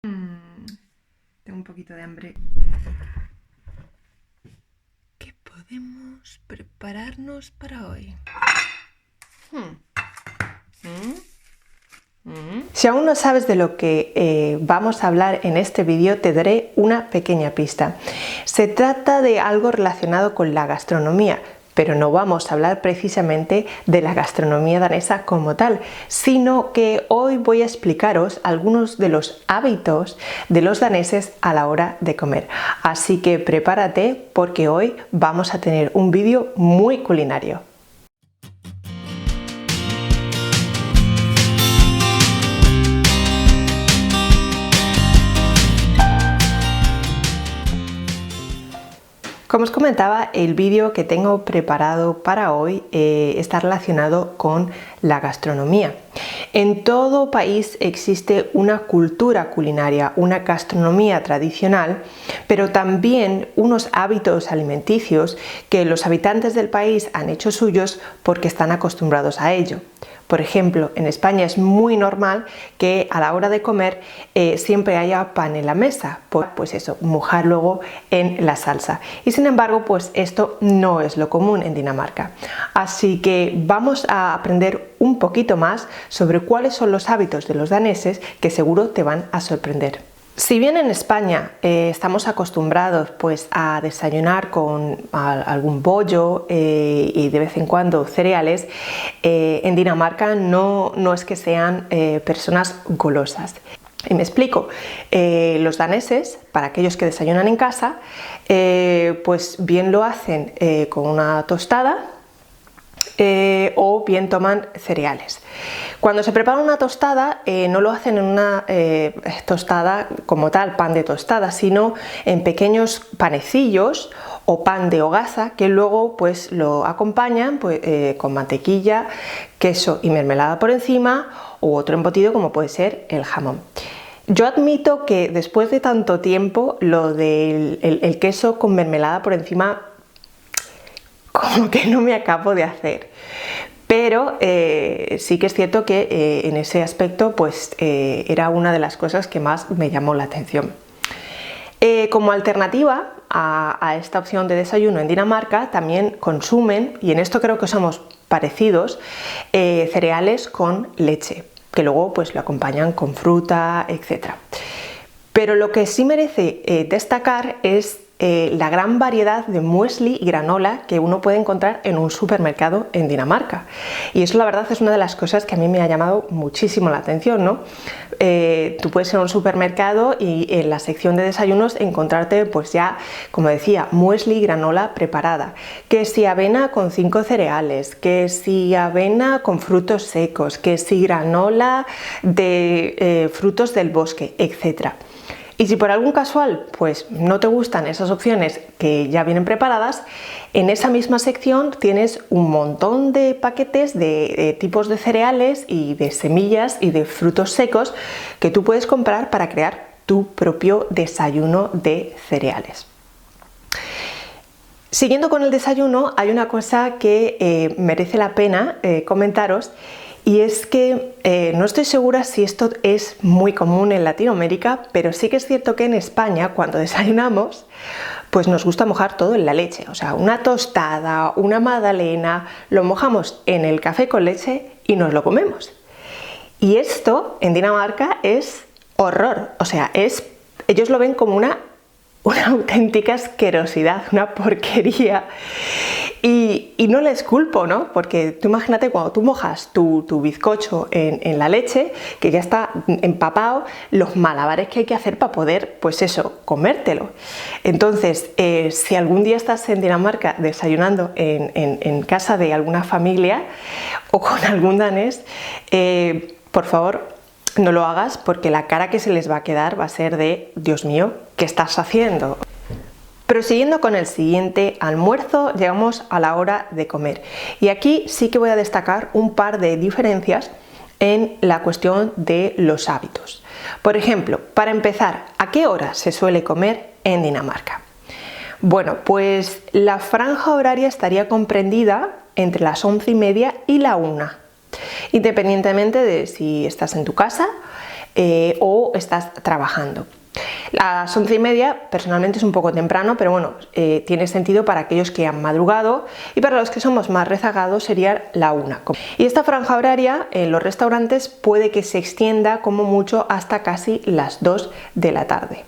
Tengo un poquito de hambre. ¿Qué podemos prepararnos para hoy? Si aún no sabes de lo que vamos a hablar en este vídeo, te daré una pequeña pista. Se trata de algo relacionado con la gastronomía, pero no vamos a hablar precisamente de la gastronomía danesa como tal, sino que hoy voy a explicaros algunos de los hábitos de los daneses a la hora de comer. Así que prepárate porque hoy vamos a tener un vídeo muy culinario. Como os comentaba, el vídeo que tengo preparado para hoy está relacionado con la gastronomía. En todo país existe una cultura culinaria, una gastronomía tradicional, pero también unos hábitos alimenticios que los habitantes del país han hecho suyos porque están acostumbrados a ello. Por ejemplo, en España es muy normal que a la hora de comer siempre haya pan en la mesa, pues eso, mojar luego en la salsa. Y sin embargo, pues esto no es lo común en Dinamarca. Así que vamos a aprender un poquito más sobre cuáles son los hábitos de los daneses que seguro te van a sorprender. Si bien en España estamos acostumbrados pues, a desayunar con algún bollo y de vez en cuando cereales, en Dinamarca no es que sean personas golosas. Y me explico, los daneses, para aquellos que desayunan en casa, pues bien lo hacen con una tostada, o bien toman cereales. Cuando se prepara una tostada no lo hacen en una tostada como tal, pan de tostada, sino en pequeños panecillos o pan de hogaza que luego pues lo acompañan pues, con mantequilla, queso y mermelada por encima u otro embutido como puede ser el jamón. Yo admito que después de tanto tiempo lo del el queso con mermelada por encima como que no me acabo de hacer, pero sí que es cierto que en ese aspecto pues era una de las cosas que más me llamó la atención. Como alternativa a esta opción de desayuno en Dinamarca también consumen, y en esto creo que somos parecidos, cereales con leche, que luego pues lo acompañan con fruta, etc. Pero lo que sí merece destacar es la gran variedad de muesli y granola que uno puede encontrar en un supermercado en Dinamarca. Y eso la verdad es una de las cosas que a mí me ha llamado muchísimo la atención, ¿no? Tú puedes ir a un supermercado y en la sección de desayunos encontrarte pues ya, como decía, muesli y granola preparada, que si avena con 5 cereales, que si avena con frutos secos, que si granola de frutos del bosque, etc. Y si por algún casual pues no te gustan esas opciones que ya vienen preparadas, en esa misma sección tienes un montón de paquetes de tipos de cereales y de semillas y de frutos secos que tú puedes comprar para crear tu propio desayuno de cereales. Siguiendo con el desayuno, hay una cosa que merece la pena comentaros. Y es que no estoy segura si esto es muy común en Latinoamérica, pero sí que es cierto que en España cuando desayunamos pues nos gusta mojar todo en la leche, o sea, una tostada, una magdalena, lo mojamos en el café con leche y nos lo comemos. Y esto en Dinamarca es horror, o sea, ellos lo ven como una auténtica asquerosidad, una porquería. Y no les culpo, ¿no? Porque tú imagínate cuando tú mojas tu bizcocho en la leche, que ya está empapado, los malabares que hay que hacer para poder, pues eso, comértelo. Entonces, si algún día estás en Dinamarca desayunando en casa de alguna familia o con algún danés, por favor, no lo hagas porque la cara que se les va a quedar va a ser de Dios mío, ¿qué estás haciendo? Prosiguiendo con el siguiente almuerzo, llegamos a la hora de comer. Y aquí sí que voy a destacar un par de diferencias en la cuestión de los hábitos. Por ejemplo, para empezar, ¿a qué hora se suele comer en Dinamarca? Bueno, pues la franja horaria estaría comprendida entre las 11:30 y la 1, independientemente de si estás en tu casa o estás trabajando. A las 11:30 personalmente es un poco temprano, pero bueno, tiene sentido para aquellos que han madrugado, y para los que somos más rezagados sería la 1. Y esta franja horaria en los restaurantes puede que se extienda como mucho hasta casi las 2 de la tarde.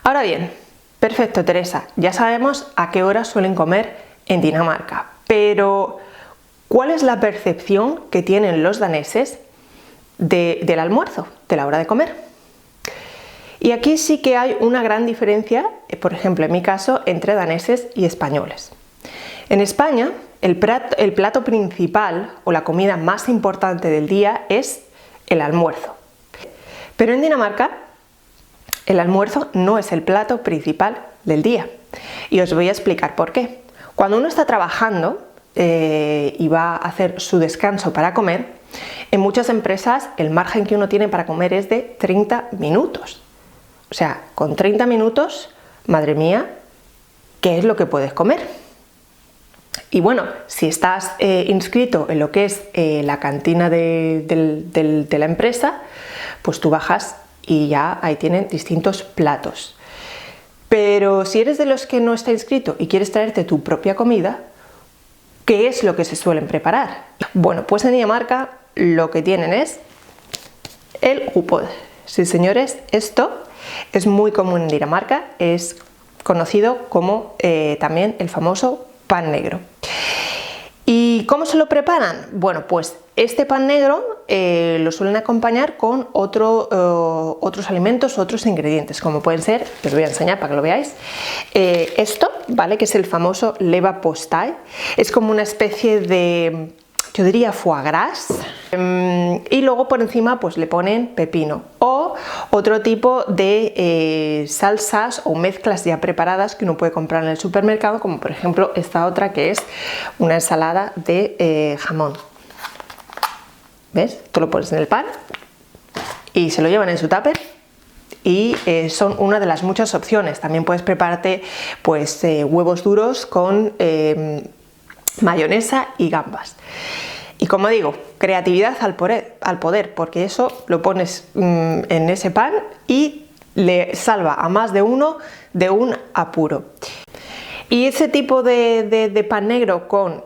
Ahora bien, perfecto, Teresa, ya sabemos a qué hora suelen comer en Dinamarca, pero ¿cuál es la percepción que tienen los daneses del almuerzo, de la hora de comer? Y aquí sí que hay una gran diferencia, por ejemplo en mi caso, entre daneses y españoles. En España, el plato principal o la comida más importante del día es el almuerzo. Pero en Dinamarca, el almuerzo no es el plato principal del día. Y os voy a explicar por qué. Cuando uno está trabajando y va a hacer su descanso para comer, en muchas empresas el margen que uno tiene para comer es de 30 minutos. O sea, con 30 minutos, madre mía, ¿qué es lo que puedes comer? Y bueno, si estás inscrito en lo que es la cantina de la empresa, pues tú bajas y ya ahí tienen distintos platos. Pero si eres de los que no está inscrito y quieres traerte tu propia comida, ¿qué es lo que se suelen preparar? Bueno, pues en Dinamarca lo que tienen es el rugbrød. Sí, señores, esto es muy común en Dinamarca, es conocido como también el famoso pan negro. ¿Y cómo se lo preparan? Bueno, pues este pan negro lo suelen acompañar con otros alimentos, otros ingredientes, como pueden ser, os voy a enseñar para que lo veáis, esto, ¿vale? Que es el famoso leverpostej, es como una especie de, yo diría, foie gras, y luego por encima pues le ponen pepino o otro tipo de salsas o mezclas ya preparadas que uno puede comprar en el supermercado, como por ejemplo esta otra que es una ensalada de jamón. ¿Ves? Tú lo pones en el pan y se lo llevan en su tupper y son una de las muchas opciones. También puedes prepararte pues huevos duros con mayonesa y gambas. Y como digo, creatividad al poder, porque eso lo pones en ese pan y le salva a más de uno de un apuro. Y ese tipo de pan negro con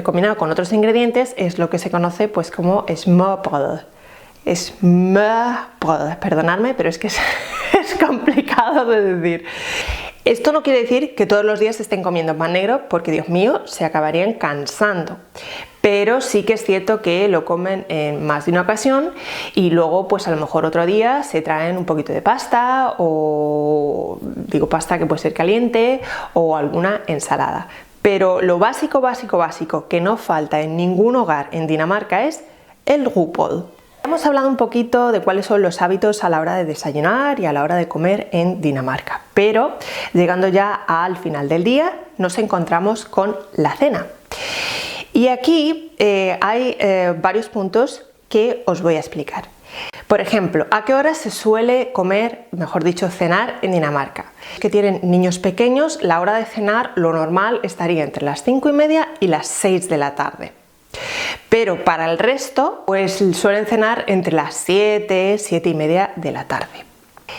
combinado con otros ingredientes es lo que se conoce pues como smørrebrød. Smørrebrød, perdonadme, pero es que es complicado de decir. Esto no quiere decir que todos los días estén comiendo pan negro, porque Dios mío, se acabarían cansando. Pero sí que es cierto que lo comen en más de una ocasión y luego pues a lo mejor otro día se traen un poquito de pasta, o digo pasta que puede ser caliente, o alguna ensalada. Pero lo básico que no falta en ningún hogar en Dinamarca es el rugbrød. Hemos hablado un poquito de cuáles son los hábitos a la hora de desayunar y a la hora de comer en Dinamarca, pero llegando ya al final del día nos encontramos con la cena. Y aquí hay varios puntos que os voy a explicar. Por ejemplo, ¿a qué hora se suele comer, mejor dicho, cenar en Dinamarca? Que tienen niños pequeños, la hora de cenar lo normal estaría entre las 5:30 y las 6 de la tarde. Pero para el resto, pues suelen cenar entre las 7, 7:30 de la tarde.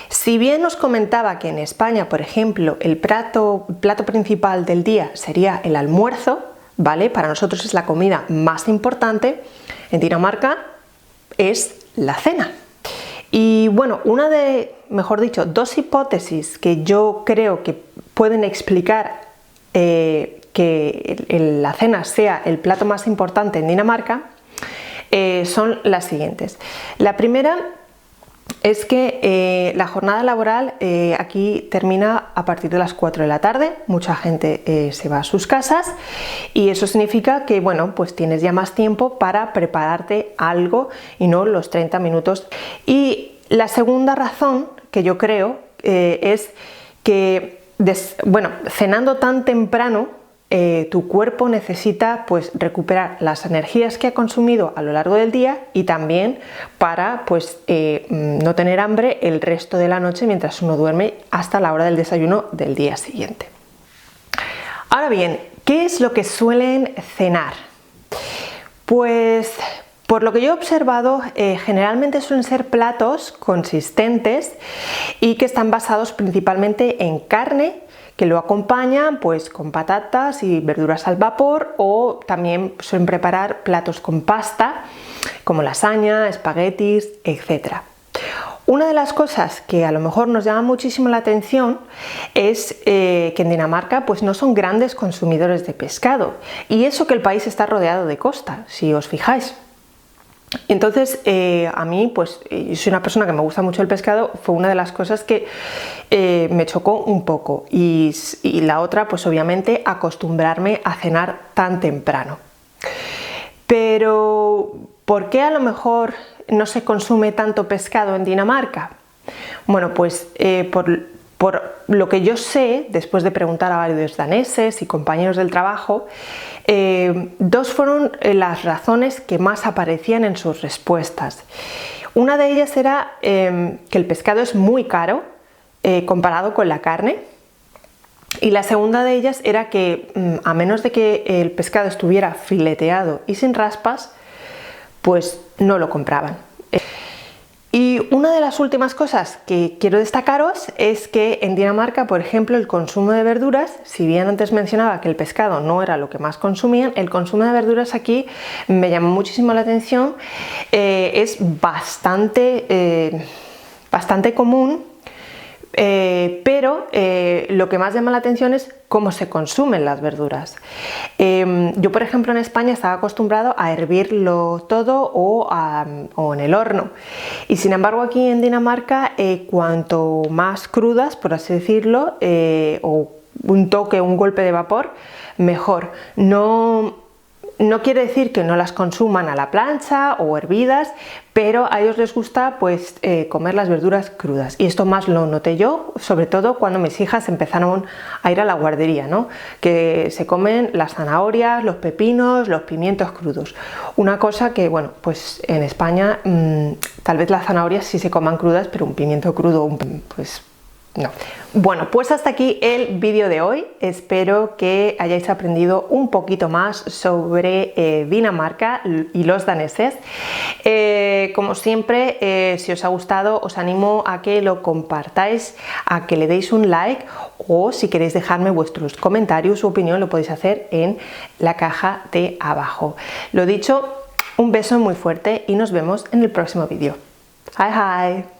Si bien os comentaba que en España, por ejemplo, el plato principal del día sería el almuerzo, ¿vale? Para nosotros es la comida más importante, en Dinamarca es la cena. Y bueno, dos hipótesis que yo creo que pueden explicar que la cena sea el plato más importante en Dinamarca son las siguientes. La primera es que la jornada laboral aquí termina a partir de las 4 de la tarde, mucha gente se va a sus casas y eso significa que bueno, pues tienes ya más tiempo para prepararte algo y no los 30 minutos. Y la segunda razón que yo creo es que cenando tan temprano tu cuerpo necesita pues recuperar las energías que ha consumido a lo largo del día y también para pues no tener hambre el resto de la noche mientras uno duerme hasta la hora del desayuno del día siguiente. Ahora bien, ¿qué es lo que suelen cenar? Pues Por lo que yo he observado, generalmente suelen ser platos consistentes y que están basados principalmente en carne, que lo acompañan pues con patatas y verduras al vapor, o también suelen preparar platos con pasta como lasaña, espaguetis, etc. Una de las cosas que a lo mejor nos llama muchísimo la atención es que en Dinamarca pues no son grandes consumidores de pescado, y eso que el país está rodeado de costa, si os fijáis. Entonces a mí, pues yo soy una persona que me gusta mucho el pescado, fue una de las cosas que me chocó un poco, y la otra pues obviamente acostumbrarme a cenar tan temprano. Pero ¿por qué a lo mejor no se consume tanto pescado en Dinamarca? Bueno, pues por lo que yo sé, después de preguntar a varios daneses y compañeros del trabajo, dos fueron las razones que más aparecían en sus respuestas. Una de ellas era que el pescado es muy caro comparado con la carne, y la segunda de ellas era que a menos de que el pescado estuviera fileteado y sin raspas, pues no lo compraban. Y una de las últimas cosas que quiero destacaros es que en Dinamarca, por ejemplo, el consumo de verduras, si bien antes mencionaba que el pescado no era lo que más consumían, el consumo de verduras aquí me llamó muchísimo la atención, es bastante común, pero lo que más llama la atención es cómo se consumen las verduras. Yo, por ejemplo, en España estaba acostumbrado a hervirlo todo o en el horno, y sin embargo aquí en Dinamarca cuanto más crudas, por así decirlo, o un toque, un golpe de vapor, mejor. No quiere decir que no las consuman a la plancha o hervidas, pero a ellos les gusta pues comer las verduras crudas, y esto más lo noté yo, sobre todo cuando mis hijas empezaron a ir a la guardería, ¿no? Que se comen las zanahorias, los pepinos, los pimientos crudos. Una cosa que, bueno, pues en España tal vez las zanahorias sí se coman crudas, pero un pimiento crudo, pues no. Bueno, pues hasta aquí el vídeo de hoy. Espero que hayáis aprendido un poquito más sobre Dinamarca y los daneses. Como siempre, si os ha gustado, os animo a que lo compartáis, a que le deis un like, o si queréis dejarme vuestros comentarios, su opinión, lo podéis hacer en la caja de abajo. Lo dicho, un beso muy fuerte y nos vemos en el próximo vídeo. Hej hej!